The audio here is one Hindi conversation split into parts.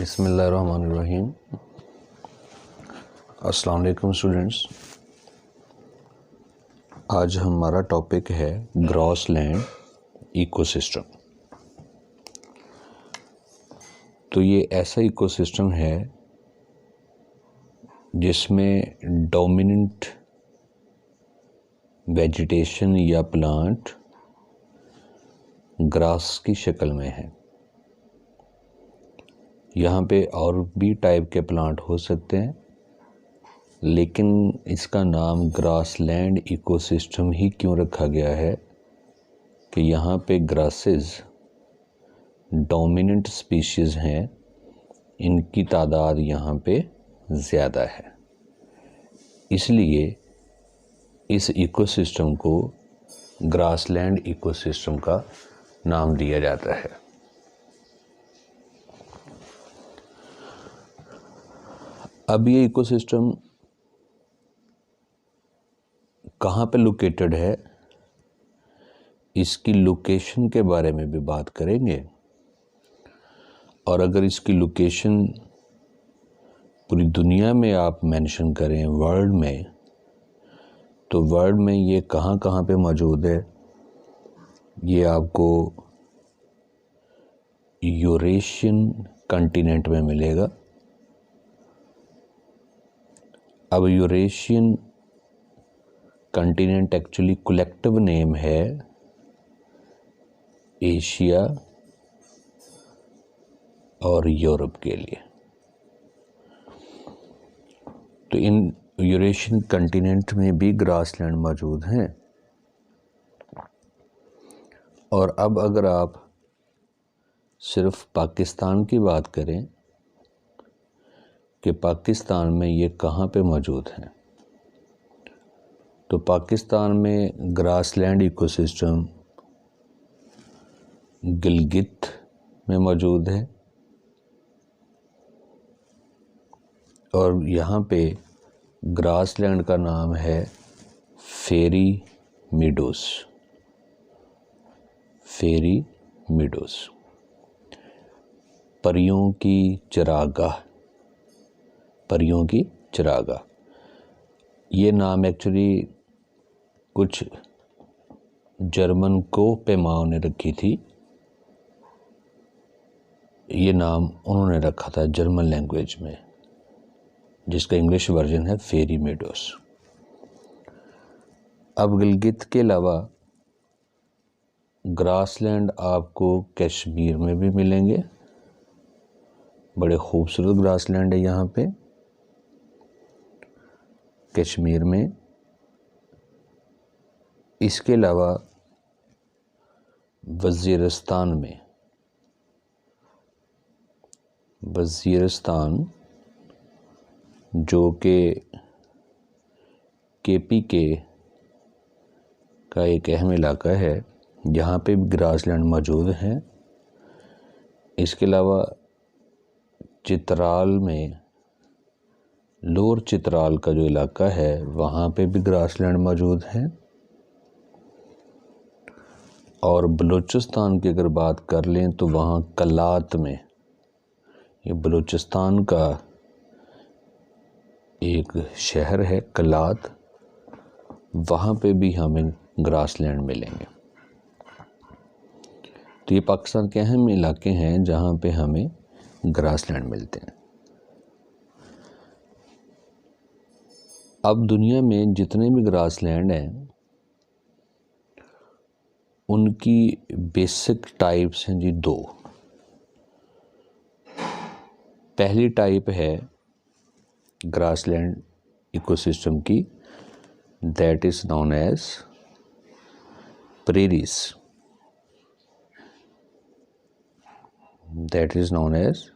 बिस्मिल्लाहिर्रहमानिर्रहीम। अस्सलाम वालेकुम स्टूडेंट्स। आज हमारा टॉपिक है ग्रासलैंड इकोसिस्टम। तो ये ऐसा इकोसिस्टम है जिसमें डोमिनेंट वेजिटेशन या प्लांट ग्रास की शक्ल में है। यहाँ पे और भी टाइप के प्लांट हो सकते हैं, लेकिन इसका नाम ग्रासलैंड इकोसिस्टम ही क्यों रखा गया है कि यहाँ पे ग्रासेस डोमिनेंट स्पीशीज़ हैं, इनकी तादाद यहाँ पे ज़्यादा है। इसलिए इस इकोसिस्टम को ग्रासलैंड इकोसिस्टम का नाम दिया जाता है। अब ये इकोसिस्टम कहाँ पे लोकेटेड है, इसकी लोकेशन के बारे में भी बात करेंगे। और अगर इसकी लोकेशन पूरी दुनिया में आप मेंशन करें, वर्ल्ड में, तो वर्ल्ड में ये कहाँ कहाँ पे मौजूद है, ये आपको यूरेशियन कॉन्टिनेंट में मिलेगा। अब Eurasian continent actually collective name है एशिया और यूरोप के लिए। तो इन यूरेशियन कॉन्टिनेंट में भी ग्रासलैंड मौजूद हैं। और अब अगर आप सिर्फ पाकिस्तान की बात करें कि पाकिस्तान में ये कहाँ पे मौजूद हैं, तो पाकिस्तान में ग्रासलैंड इकोसिस्टम गिलगित में मौजूद है। और यहाँ पे ग्रासलैंड का नाम है फेरी मीडोस। फेरी मीडोस, परियों की चरागाह, परियों की चरागाह। ये नाम एक्चुअली कुछ जर्मन को पेमाओं ने रखी थी। ये नाम उन्होंने रखा था जर्मन लैंग्वेज में, जिसका इंग्लिश वर्जन है फेरी मीडोस। अब गिलगित के अलावा ग्रासलैंड आपको कश्मीर में भी मिलेंगे। बड़े खूबसूरत ग्रासलैंड है यहाँ पे कश्मीर में। इसके अलावा वज़ीरिस्तान में, वज़ीरिस्तान जो कि KPK का एक अहम इलाका है, यहाँ पे भी ग्रासलैंड मौजूद हैं। इसके अलावा चित्राल में, लोअर चित्राल का जो इलाका है, वहाँ पे भी ग्रासलैंड मौजूद हैं। और बलूचिस्तान की अगर बात कर लें तो वहाँ कलात में, ये बलूचिस्तान का एक शहर है कलात, वहाँ पे भी हमें ग्रासलैंड मिलेंगे। तो ये पाकिस्तान के अहम इलाके हैं जहाँ पे हमें ग्रासलैंड मिलते हैं। अब दुनिया में जितने भी ग्रासलैंड हैं, उनकी बेसिक टाइप्स हैं जी दो। पहली टाइप है ग्रासलैंड इकोसिस्टम की, that is known as prairies. That is known as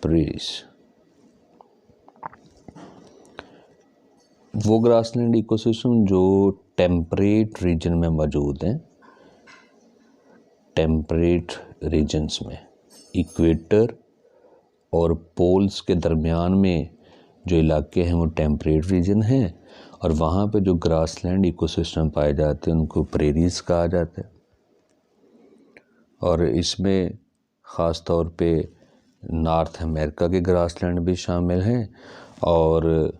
prairies. वो ग्रासलैंड इकोसिस्टम जो टेम्परेट रीजन में मौजूद हैं, टेम्परेट रीजन्स में, इक्वेटर और पोल्स के दरमियान में जो इलाके हैं वो टेम्परेट रीजन हैं। और वहाँ पे जो ग्रासलैंड इकोसिस्टम पाए जाते हैं उनको प्रेरीज कहा जाता है। और इसमें ख़ास तौर पे नॉर्थ अमेरिका के ग्रासलैंड भी शामिल हैं, और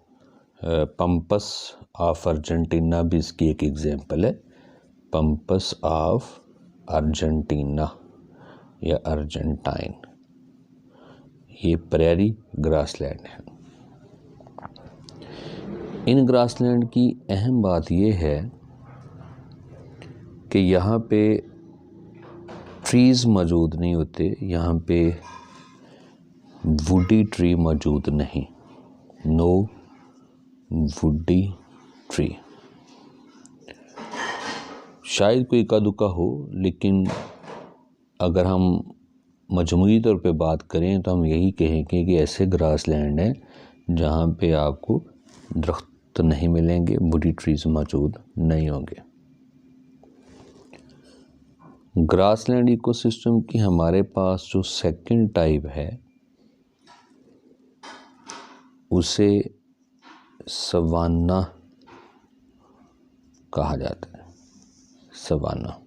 पंपस ऑफ अर्जेंटीना भी इसकी एक एग्जांपल है। पंपस ऑफ अर्जेंटीना या अर्जेंटाइन, ये प्रेरी ग्रासलैंड है। इन ग्रासलैंड की अहम बात ये है कि यहाँ पे ट्रीज़ मौजूद नहीं होते, यहाँ पे वुडी ट्री मौजूद नहीं, नो वुडी ट्री। शायद कोई इक्का दुक्का हो, लेकिन अगर हम मजमूई तौर पे बात करें तो हम यही कहेंगे कि ऐसे ग्रासलैंड हैं जहाँ पे आपको दरख्त नहीं मिलेंगे, वुडी ट्रीज मौजूद नहीं होंगे। ग्रासलैंड इकोसिस्टम की हमारे पास जो सेकंड टाइप है उसे सवाना कहा जाता है, सवाना।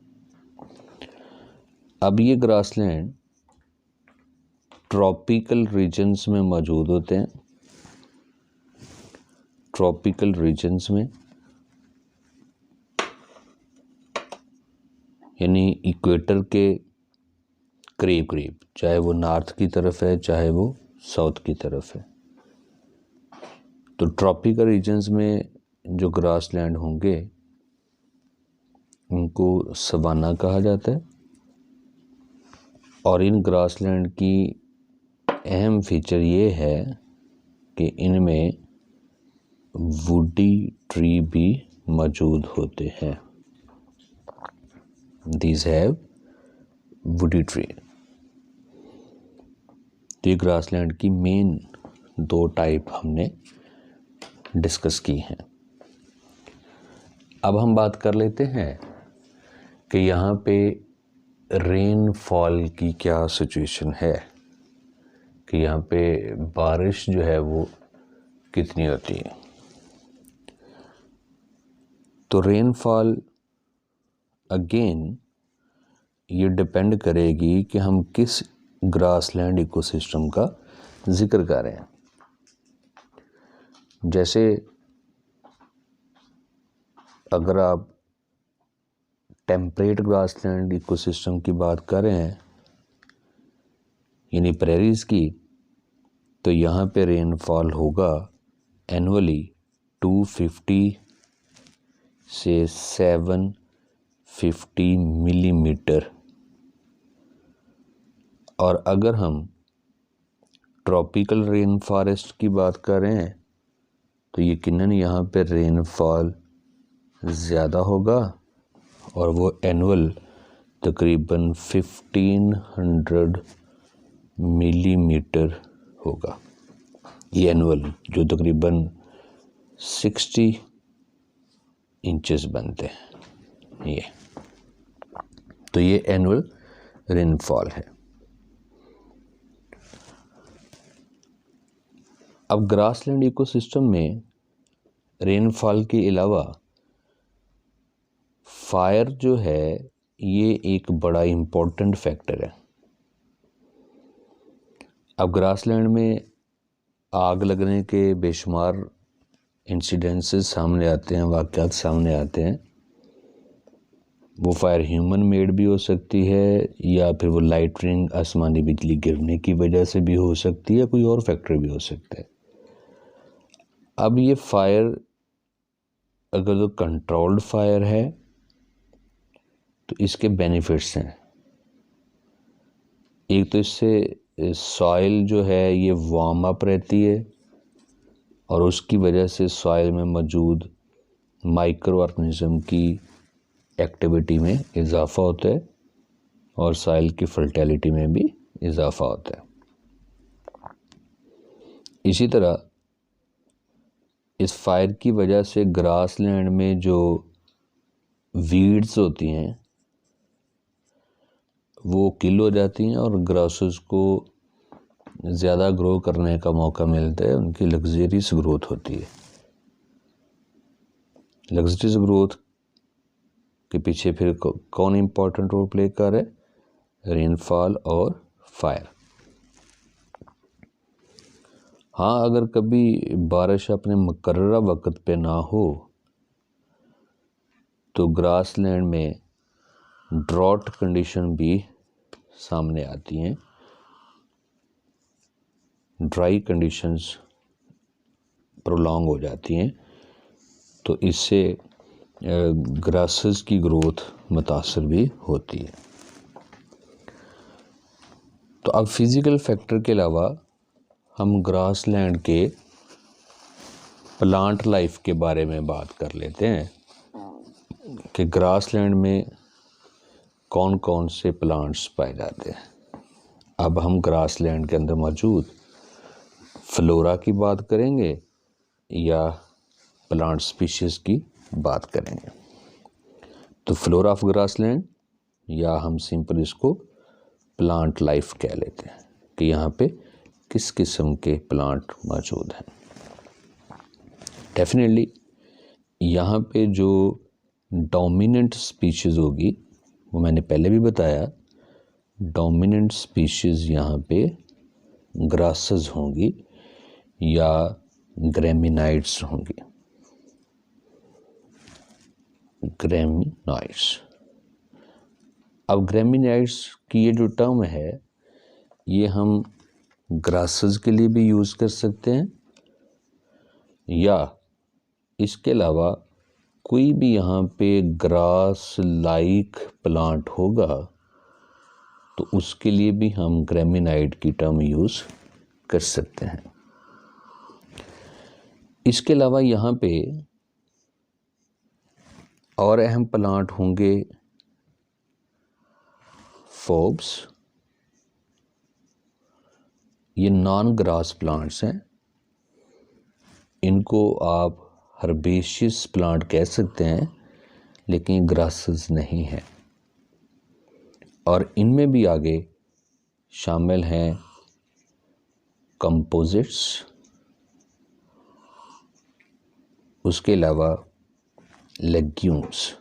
अब ये ग्रासलैंड ट्रॉपिकल रीजन्स में मौजूद होते हैं, ट्रॉपिकल रीजन्स में, यानी इक्वेटर के करीब करीब, चाहे वो नॉर्थ की तरफ है चाहे वो साउथ की तरफ है। तो ट्रॉपिकल रीजन्स में जो ग्रासलैंड होंगे उनको सवाना कहा जाता है। और इन ग्रासलैंड की अहम फीचर ये है कि इनमें वुडी ट्री भी मौजूद होते हैं। These have woody tree. तो ये ग्रासलैंड की मेन दो टाइप हमने डिस्कस की हैं। अब हम बात कर लेते हैं कि यहाँ पे रेनफॉल की क्या सिचुएशन है, कि यहाँ पे बारिश जो है वो कितनी होती है। तो रेनफॉल अगेन ये डिपेंड करेगी कि हम किस ग्रासलैंड इकोसिस्टम का जिक्र कर रहे हैं। जैसे अगर आप टेम्परेट ग्रासलैंड इकोसिस्टम की बात कर रहे हैं, यानी प्रेरीज की, तो यहाँ पे रेनफॉल होगा एनुअली 250 से 750 मिलीमीटर। और अगर हम ट्रॉपिकल रेन फॉरेस्ट की बात कर रहे हैं तो यकीनन यहाँ पे रेनफॉल ज़्यादा होगा, और वो एनुअल तकरीबन 1500 मिलीमीटर होगा। ये एनुअल जो तकरीबन 60 इंचेस बनते हैं ये, तो ये एनुअल रेनफॉल है। अब ग्रासलैंड इकोसिस्टम में रेनफॉल के अलावा फायर जो है ये एक बड़ा इम्पोर्टेंट फैक्टर है। अब ग्रासलैंड में आग लगने के बेशुमार इंसिडेंसेस सामने आते हैं, वाक़यात सामने आते हैं। वो फायर ह्यूमन मेड भी हो सकती है, या फिर वो लाइटनिंग आसमानी बिजली गिरने की वजह से भी हो सकती है, कोई और फैक्टर भी हो सकता है। अब ये फायर अगर तो कंट्रोल्ड फायर है तो इसके बेनिफिट्स हैं। एक तो इससे सॉइल जो है ये वार्म अप रहती है, और उसकी वजह से सॉइल में मौजूद माइक्रो ऑर्गेनिज्म की एक्टिविटी में इजाफ़ा होता है, और सॉइल की फर्टिलिटी में भी इजाफ़ा होता है। इसी तरह इस फायर की वजह से ग्रासलैंड में जो वीड्स होती हैं वो किल हो जाती हैं, और ग्रासेस को ज़्यादा ग्रो करने का मौका मिलता है, उनकी लग्जरियस ग्रोथ होती है। लग्जरियस ग्रोथ के पीछे फिर कौन इम्पोर्टेंट रोल प्ले कर रहा है? रेनफॉल और फायर। हाँ, अगर कभी बारिश अपने मुकर्ररा वक्त पे ना हो तो ग्रासलैंड में ड्रॉट कंडीशन भी सामने आती हैं, ड्राई कंडीशंस प्रोलॉन्ग हो जाती हैं, तो इससे ग्रासेस की ग्रोथ मुतासर भी होती है। तो अब फिज़िकल फैक्टर के अलावा हम ग्रासलैंड के प्लांट लाइफ के बारे में बात कर लेते हैं कि ग्रासलैंड में कौन कौन से प्लांट्स पाए जाते हैं। अब हम ग्रासलैंड के अंदर मौजूद फ्लोरा की बात करेंगे या प्लांट स्पीशीज़ की बात करेंगे। तो फ्लोरा ऑफ ग्रासलैंड, या हम सिंपल इसको प्लांट लाइफ कह लेते हैं कि यहाँ पे किस किस्म के प्लांट मौजूद हैं। डेफिनेटली यहाँ पे जो डोमिनेंट स्पीशीज़ होगी वो मैंने पहले भी बताया, डोमिनेंट स्पीशीज़ यहाँ पे ग्रासेस होंगी या ग्रेमिनाइड्स होंगी। ग्रेमिनाइड्स, अब ग्रेमिनाइड्स की ये जो टर्म है ये हम ग्रासेस के लिए भी यूज़ कर सकते हैं, या इसके अलावा कोई भी यहाँ पे ग्रास लाइक प्लांट होगा तो उसके लिए भी हम ग्रेमिनाइड की टर्म यूज़ कर सकते हैं। इसके अलावा यहाँ पे और अहम प्लांट होंगे फोब्स, ये नॉन ग्रास प्लांट्स हैं, इनको आप हर्बेशियस प्लांट कह सकते हैं लेकिन ग्रासेस नहीं हैं। और इनमें भी आगे शामिल हैं कंपोजिट्स, उसके अलावा लेग्यूम्स,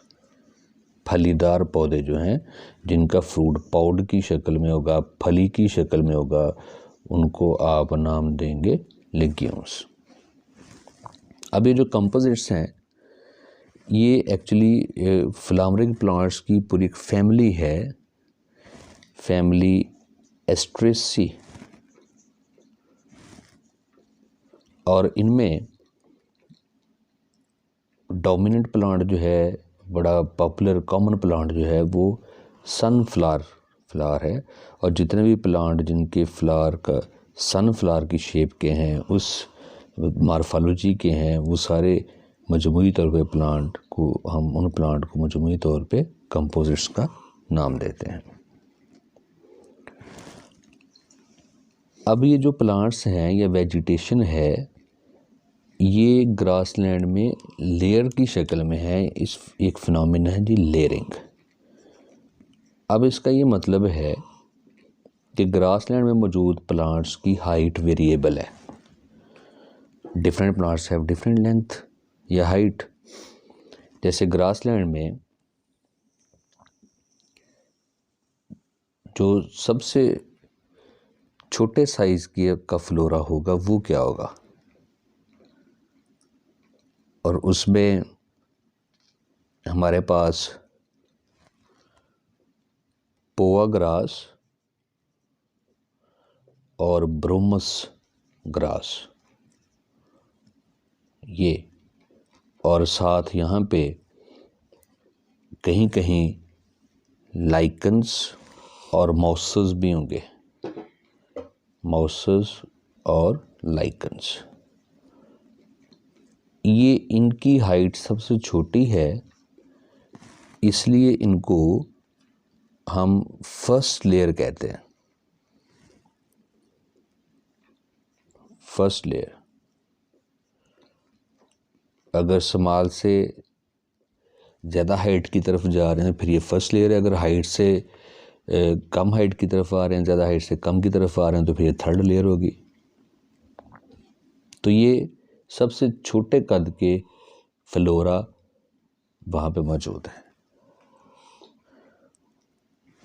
फलीदार पौधे जो हैं जिनका फ्रूट पाउडर की शक्ल में होगा, फली की शक्ल में होगा, उनको आप नाम देंगे लेग्यूम्स। अब ये जो कंपोजिट्स हैं ये एक्चुअली फ्लावरिंग प्लांट्स की पूरी एक फैमिली है, फैमिली एस्ट्रेसी, और इनमें डोमिनेंट प्लांट जो है, बड़ा पॉपुलर कॉमन प्लांट जो है वो सनफ्लावर है, और जितने भी प्लांट जिनके फ्लावर का सनफ्लावर की शेप के हैं, उस मार्फोलॉजी के हैं, वो सारे मजमूई तौर पे प्लांट को हम उन प्लांट को मजमूई तौर पे कंपोजिट्स का नाम देते हैं। अब ये जो प्लांट्स हैं या वेजिटेशन है ये ग्रासलैंड में लेयर की शक्ल में है, इस एक फिनोमेना है जी लेयरिंग। अब इसका ये मतलब है कि ग्रासलैंड में मौजूद प्लांट्स की हाइट वेरिएबल है, different plants have different length या हाइट। जैसे ग्रासलैंड में जो सबसे छोटे साइज का फ्लोरा होगा वो क्या होगा, और उसमें हमारे पास पोआ ग्रास और ब्रोमस ग्रास, ये, और साथ यहाँ पे कहीं कहीं लाइकन्स और मॉसेस भी होंगे, मॉसेस और लाइकन्स। ये इनकी हाइट सबसे छोटी है, इसलिए इनको हम फर्स्ट लेयर कहते हैं। फर्स्ट लेयर, अगर समाल से ज़्यादा हाइट की तरफ जा रहे हैं फिर ये फर्स्ट लेयर है, अगर हाइट से कम हाइट की तरफ आ रहे हैं, ज़्यादा हाइट से कम की तरफ आ रहे हैं तो फिर ये थर्ड लेयर होगी। तो ये सबसे छोटे कद के फ्लोरा वहाँ पे मौजूद है।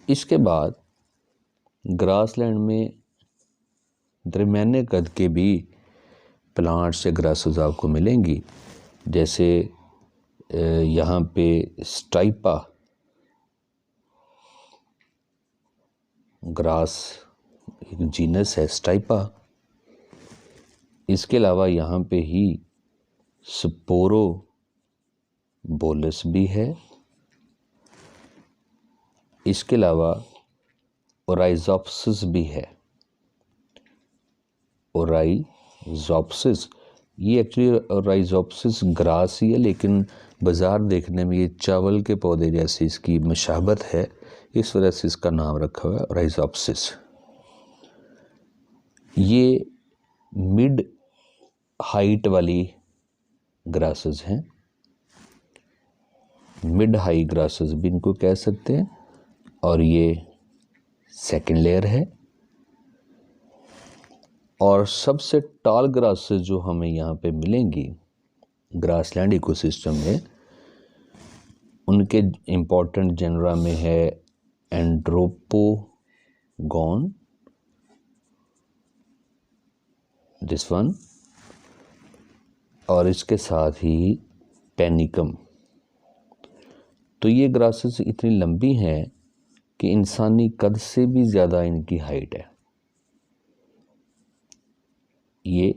इसके बाद ग्रासलैंड में दरमियाने कद के भी प्लांट्स या ग्रासेस आपको मिलेंगी। जैसे यहाँ पे स्टाइपा ग्रास एक जीनस है स्टाइपा। इसके अलावा यहाँ पे ही स्पोरो बोलस भी है। इसके अलावा ओराइजोप्सिस भी है। ओराइजोप्सिस ये एक्चुअली ओराइजोप्सिस ग्रास ही है, लेकिन बाज़ार देखने में ये चावल के पौधे जैसी इसकी मशाबत है, इस वजह से इसका नाम रखा हुआ है ओराइजोप्सिस। ये मिड हाइट वाली ग्रासेस हैं, मिड हाई ग्रासेस भी इनको कह सकते हैं। और ये सेकंड लेयर है। और सबसे टॉल ग्रासेस जो हमें यहाँ पे मिलेंगी ग्रासलैंड इकोसिस्टम में, उनके इम्पोर्टेंट जेनरा में है एंड्रोपोगॉन, दिस वन, और इसके साथ ही पेनिकम। तो ये ग्रासेस इतनी लंबी हैं कि इंसानी कद से भी ज़्यादा इनकी हाइट है। ये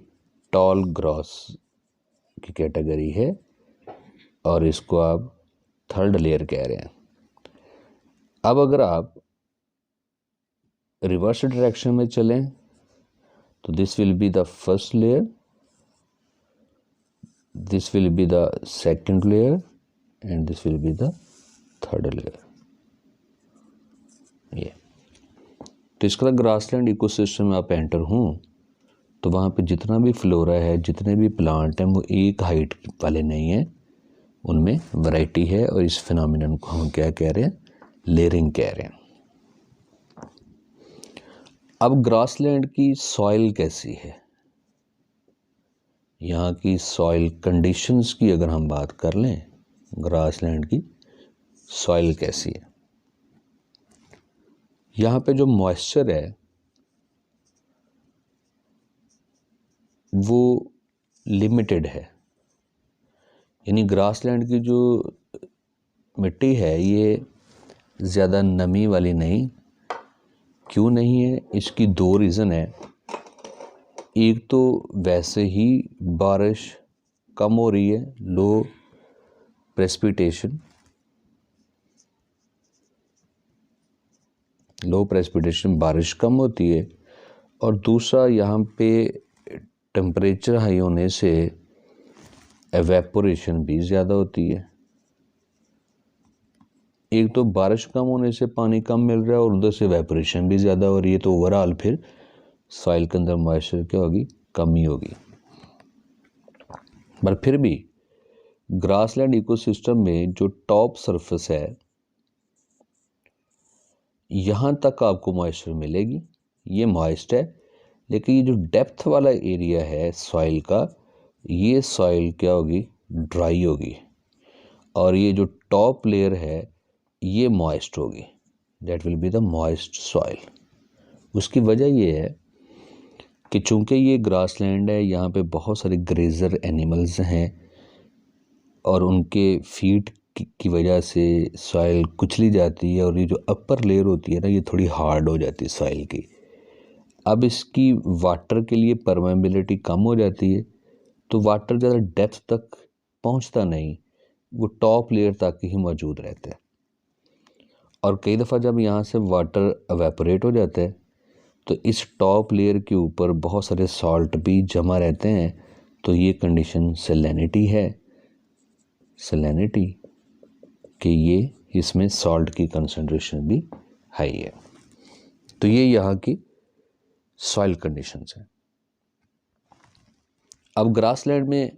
टॉल ग्रास की कैटेगरी है और इसको आप थर्ड लेयर कह रहे हैं। अब अगर आप रिवर्स डायरेक्शन में चलें तो this will be the first layer, this will be the second layer and this will be the third layer. ये तो इसका ग्रासलैंड इकोसिस्टम में आप एंटर हों तो वहाँ पे जितना भी फ्लोरा है, जितने भी प्लांट हैं, वो एक हाइट वाले नहीं हैं, उनमें वैरायटी है। और इस फिनोमिनन को हम क्या कह रहे हैं? लेयरिंग कह रहे हैं। अब ग्रासलैंड की सॉइल कैसी है, यहाँ की सॉइल कंडीशंस की अगर हम बात कर लें, ग्रासलैंड की सॉइल कैसी है। यहाँ पे जो मॉइस्चर है वो लिमिटेड है, यानी ग्रासलैंड की जो मिट्टी है ये ज़्यादा नमी वाली नहीं। क्यों नहीं है? इसकी दो रीज़न है। एक तो वैसे ही बारिश कम हो रही है, लो प्रेसिपिटेशन, बारिश कम होती है। और दूसरा यहाँ पे टेम्परेचर हाई होने से एवेपोरेशन भी ज़्यादा होती है। एक तो बारिश कम होने से पानी कम मिल रहा है और उधर से एवेपोरेशन भी ज़्यादा हो रही है, तो ओवरऑल फिर सॉइल के अंदर मॉइस्चर क्या होगी? कमी होगी। पर फिर भी ग्रासलैंड इकोसिस्टम में जो टॉप सरफेस है यहाँ तक आपको मॉइस्चर मिलेगी, ये मॉइस्ट है। लेकिन ये जो डेप्थ वाला एरिया है सॉइल का, ये सॉइल क्या होगी? ड्राई होगी। और ये जो टॉप लेयर है ये मॉइस्ट होगी। That will be the moist soil. उसकी वजह ये है कि चूंकि ये ग्रासलैंड है, यहाँ पे बहुत सारे ग्रेजर एनिमल्स हैं और उनके फीड की वजह से सॉइल कुचली जाती है और ये जो अपर लेयर होती है ना, ये थोड़ी हार्ड हो जाती है सॉइल की। अब इसकी वाटर के लिए परमेबिलिटी कम हो जाती है, तो वाटर ज़्यादा डेप्थ तक पहुंचता नहीं, वो टॉप लेयर तक ही मौजूद रहता है। और कई दफ़ा जब यहाँ से वाटर एवेपोरेट हो जाता है तो इस टॉप लेयर के ऊपर बहुत सारे सॉल्ट भी जमा रहते हैं। तो ये कंडीशन सैलिनिटी है, सैलिनिटी कि ये इसमें सॉल्ट की कंसंट्रेशन भी हाई है। तो ये यहाँ की सॉइल कंडीशंस हैं। अब ग्रासलैंड में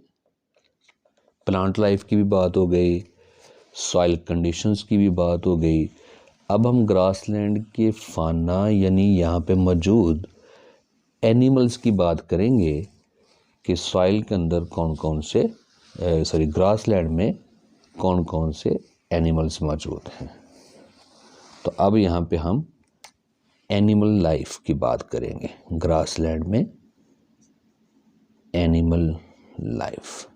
प्लांट लाइफ की भी बात हो गई, सॉइल कंडीशंस की भी बात हो गई। अब हम ग्रासलैंड के फाना यानी यहाँ पे मौजूद एनिमल्स की बात करेंगे कि सॉइल के अंदर कौन कौन से ग्रासलैंड में कौन कौन से एनिमल्स मौजूद हैं। तो अब यहाँ पे हम एनिमल लाइफ की बात करेंगे ग्रासलैंड में। Animal life.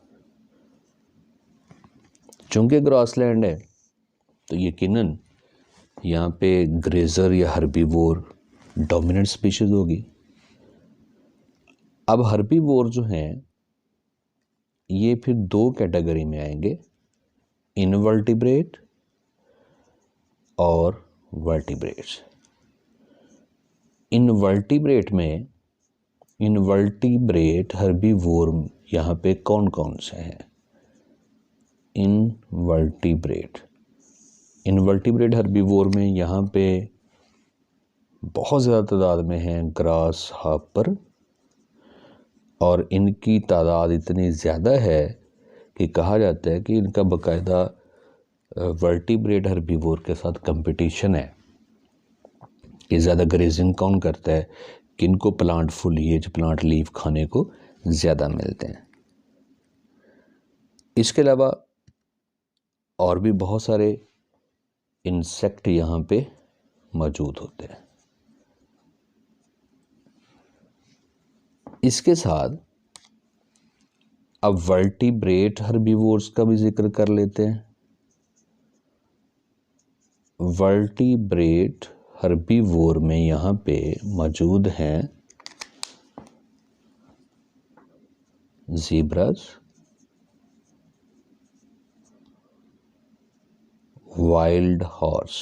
चूंकि ग्रासलैंड है तो यकीनन यहाँ पे ग्रेजर या हर्बीवोर डोमिनेंट स्पीशीज होगी। अब हर्बीवोर जो हैं ये फिर दो कैटेगरी में आएंगे, इनवर्टिब्रेट और वर्टिब्रेट्स। इनवर्टिब्रेट हर्बीवोर यहाँ पे कौन कौन से हैं? इनवर्टिब्रेट हर्बीवोर में यहाँ पे बहुत ज़्यादा तादाद में हैं ग्रास हापर, और इनकी तादाद इतनी ज़्यादा है कि कहा जाता है कि इनका बाकायदा वर्टिब्रेट हर्बीवोर के साथ कंपटीशन है कि ज़्यादा ग्रेजिंग कौन करता है, किनको प्लांट फुलिएज प्लांट लीफ खाने को ज़्यादा मिलते हैं। इसके अलावा और भी बहुत सारे इंसेक्ट यहाँ पे मौजूद होते हैं। इसके साथ अब वर्टिब्रेट हर्बीवोर्स का भी जिक्र कर लेते हैं। वर्टिब्रेट हर्बीवोर में यहाँ पे मौजूद हैं ज़ीब्रास, वाइल्ड हॉर्स,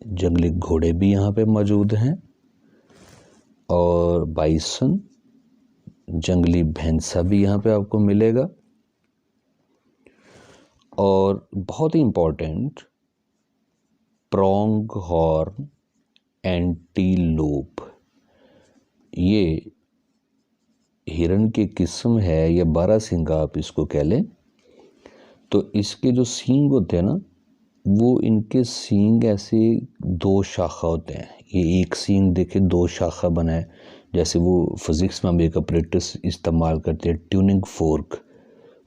जंगली घोड़े भी यहाँ पे मौजूद हैं, और बाइसन, जंगली भैंसा भी यहाँ पे आपको मिलेगा, और बहुत ही इम्पोर्टेंट प्रोंग हॉर्न एंटीलोप। ये हिरन की किस्म है या बारहसिंगा आप इसको कह लें। तो इसके जो सींग होते हैं ना, वो इनके सींग ऐसे दो शाखा होते हैं। ये एक सींग देखे दो शाखा बना है, जैसे वो फिजिक्स में हम एक अपरेटस इस्तेमाल करते हैं ट्यूनिंग फोर्क,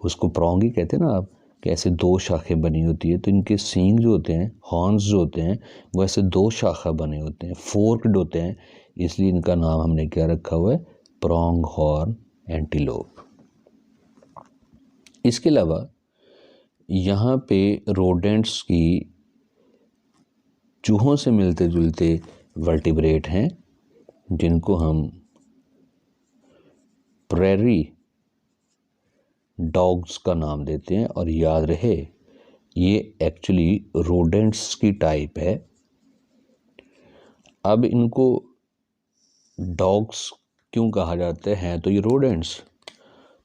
उसको प्रोंग ही कहते हैं ना आप, कि ऐसे दो शाखें बनी होती है। तो इनके सींग जो होते हैं, हॉर्न्स जो होते हैं, वो ऐसे दो शाखा बने होते हैं, फोर्क्ड होते हैं, इसलिए इनका नाम हमने क्या रखा हुआ है, प्रोंग हॉर्न एंटीलोप। इसके अलावा यहाँ पे रोडेंट्स की चूहों से मिलते जुलते वर्टिब्रेट हैं, जिनको हम प्रेरी डॉग्स का नाम देते हैं। और याद रहे ये एक्चुअली रोडेंट्स की टाइप है। अब इनको डॉग्स क्यों कहा जाता है? तो ये रोडेंट्स,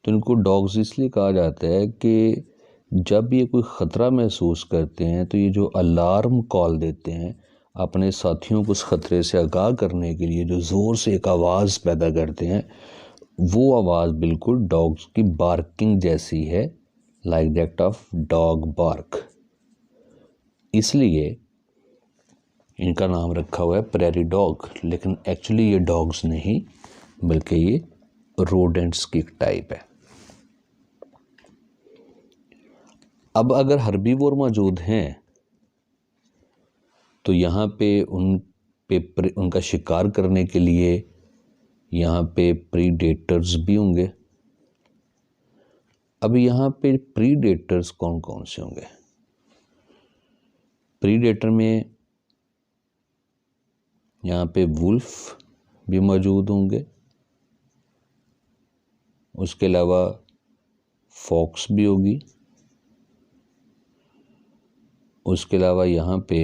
तो इनको डॉग्स इसलिए कहा जाता है कि जब ये कोई ख़तरा महसूस करते हैं तो ये जो अलार्म कॉल देते हैं अपने साथियों को उस ख़तरे से आगाह करने के लिए, जो ज़ोर से एक आवाज़ पैदा करते हैं, वो आवाज़ बिल्कुल डॉग्स की बार्किंग जैसी है, like that of dog bark. इसलिए इनका नाम रखा हुआ है प्रेरी डॉग, लेकिन एक्चुअली ये डॉग्स नहीं बल्कि ये रोडेंट्स की टाइप है। अब अगर हर्बीवोर मौजूद हैं तो यहाँ पे उनका शिकार करने के लिए यहाँ पे प्रीडेटर्स भी होंगे। अब यहाँ पे प्रीडेटर्स कौन कौन से होंगे? प्रीडेटर में यहाँ पे वुल्फ भी मौजूद होंगे, उसके अलावा फॉक्स भी होगी, उसके अलावा यहाँ पे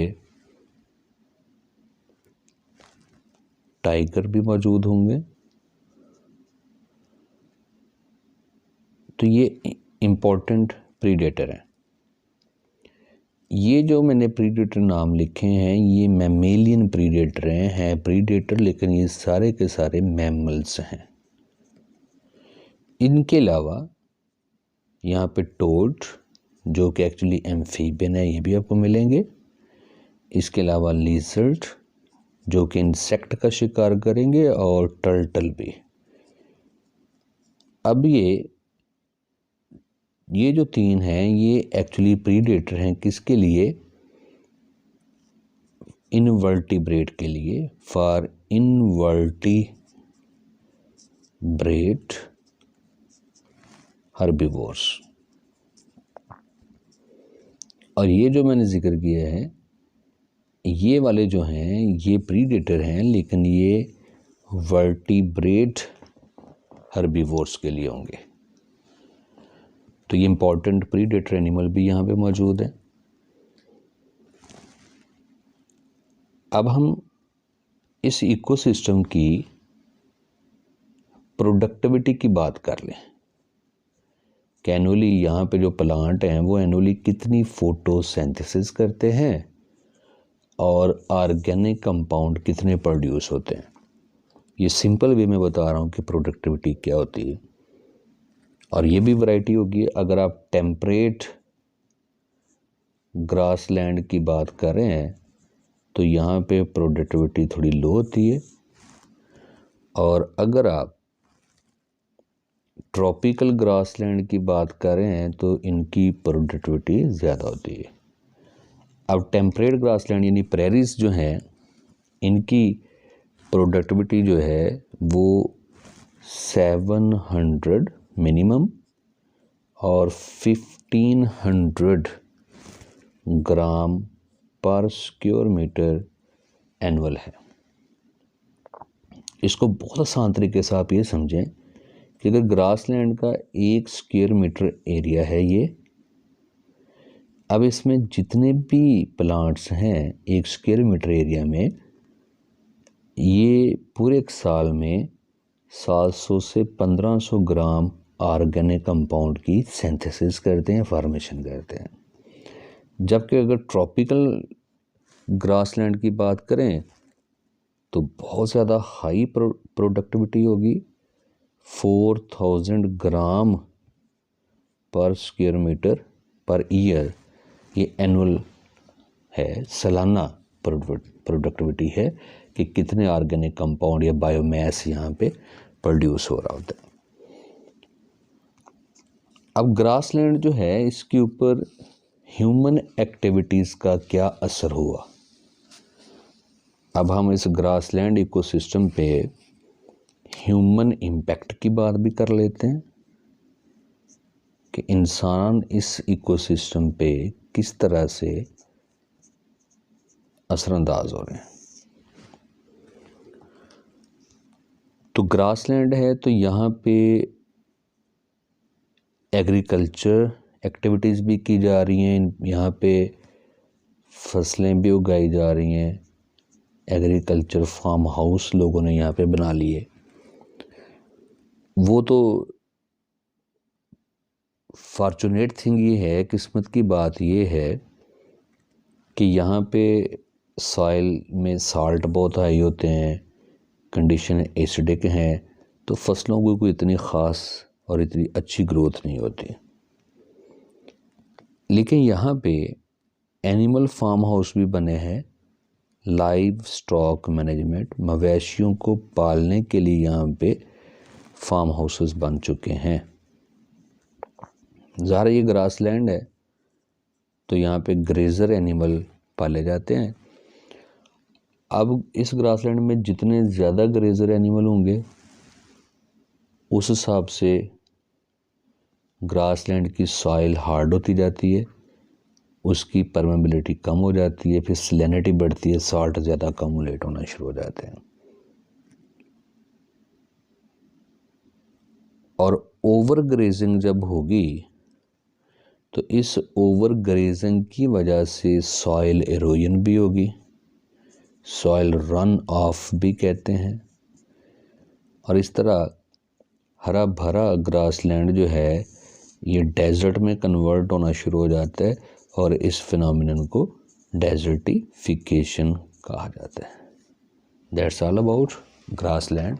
टाइगर भी मौजूद होंगे। तो ये इम्पोर्टेंट प्रीडेटर हैं। ये जो मैंने प्रीडेटर नाम लिखे हैं ये मैमेलियन प्रीडेटर हैं प्रीडेटर, लेकिन ये सारे के सारे मैमल्स हैं। इनके अलावा यहाँ पे टोड जो कि एक्चुअली एम्फीबियन है, ये भी आपको मिलेंगे। इसके अलावा लिजर्ड जो कि इंसेक्ट का शिकार करेंगे, और टर्टल भी। अब ये जो तीन हैं ये एक्चुअली प्रीडेटर हैं किसके लिए? इनवर्टिब्रेट के लिए। For invertebrate herbivores. और ये जो मैंने जिक्र किया है, ये वाले जो हैं ये प्रीडेटर हैं, लेकिन ये वर्टिब्रेट हर्बीवोर्स के लिए होंगे। तो ये इम्पॉर्टेंट प्रीडेटर एनिमल भी यहाँ पे मौजूद है। अब हम इस इकोसिस्टम की प्रोडक्टिविटी की बात कर लें कि एनुअली यहाँ पे जो प्लांट हैं वो एनुअली कितनी फोटोसिंथेसिस करते हैं और ऑर्गेनिक कंपाउंड कितने प्रोड्यूस होते हैं। ये सिंपल वे में बता रहा हूँ कि प्रोडक्टिविटी क्या होती है। और ये भी वैरायटी होगी। अगर आप टेम्परेट ग्रासलैंड की बात कर रहे हैं तो यहाँ पे प्रोडक्टिविटी थोड़ी लो होती है, और अगर आप ट्रॉपिकल ग्रासलैंड की बात कर रहे हैं तो इनकी प्रोडक्टिविटी ज़्यादा होती है। अब टेम्परेट ग्रासलैंड यानी प्रेरीज जो हैं, इनकी प्रोडक्टिविटी जो है वो 700 मिनिमम और 1500 ग्राम पर स्क्वायर मीटर एनुअल है। इसको बहुत आसान तरीके से आप ये समझें कि अगर ग्रासलैंड का 1 स्क्वायर मीटर एरिया है ये, अब इसमें जितने भी प्लांट्स हैं 1 स्क्वायर मीटर एरिया में, ये पूरे एक साल में 700 से 1500 ग्राम ऑर्गेनिक कंपाउंड की सिंथेसिस करते हैं, फॉर्मेशन करते हैं। जबकि अगर ट्रॉपिकल ग्रासलैंड की बात करें तो बहुत ज़्यादा हाई प्रोडक्टिविटी होगी। 4000 ग्राम पर स्क्वायर मीटर पर ईयर ये एनुअल है, सालाना प्रोडक्टिविटी है कि कितने ऑर्गेनिक कंपाउंड या बायोमास यहाँ पे प्रोड्यूस हो रहा होता है। अब ग्रासलैंड जो है इसके ऊपर ह्यूमन एक्टिविटीज़ का क्या असर हुआ। अब हम इस ग्रासलैंड इकोसिस्टम पे ह्यूमन इम्पैक्ट की बात भी कर लेते हैं कि इंसान इस इकोसिस्टम पे किस तरह से असरअंदाज हो रहे हैं। तो ग्रासलैंड है तो यहाँ पे एग्रीकल्चर एक्टिविटीज़ भी की जा रही हैं, यहाँ पे फसलें भी उगाई जा रही हैं। एग्रीकल्चर फार्म हाउस लोगों ने यहाँ पे बना लिए। वो तो फॉर्चुनेट थिंग ये है, किस्मत की बात ये है कि यहाँ पे सॉइल में साल्ट बहुत हाई होते हैं, कंडीशन एसिडिक हैं, तो फसलों को कोई इतनी ख़ास और इतनी अच्छी ग्रोथ नहीं होती। लेकिन यहाँ पे एनिमल फार्म हाउस भी बने हैं, लाइव स्टॉक मैनेजमेंट, मवेशियों को पालने के लिए यहाँ पे फार्म हाउसेस बन चुके हैं। ज़ाहिर ये ग्रासलैंड है तो यहाँ पे ग्रेजर एनिमल पाले जाते हैं। अब इस ग्रासलैंड में जितने ज़्यादा ग्रेजर एनिमल होंगे उस हिसाब से ग्रासलैंड की सॉइल हार्ड होती जाती है, उसकी परमेबिलिटी कम हो जाती है, फिर सैलिनिटी बढ़ती है, साल्ट ज़्यादा अकमुलेट होना शुरू हो जाते हैं। और ओवर ग्रेजिंग जब होगी तो इस ओवर ग्रेजिंग की वजह से सॉइल एरोजन भी होगी, सॉइल रन ऑफ भी कहते हैं। और इस तरह हरा भरा ग्रासलैंड जो है ये डेजर्ट में कन्वर्ट होना शुरू हो जाता है और इस फिनोमिनन को डेजर्टिफिकेशन कहा जाता है। That's all about grassland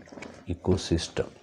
ecosystem.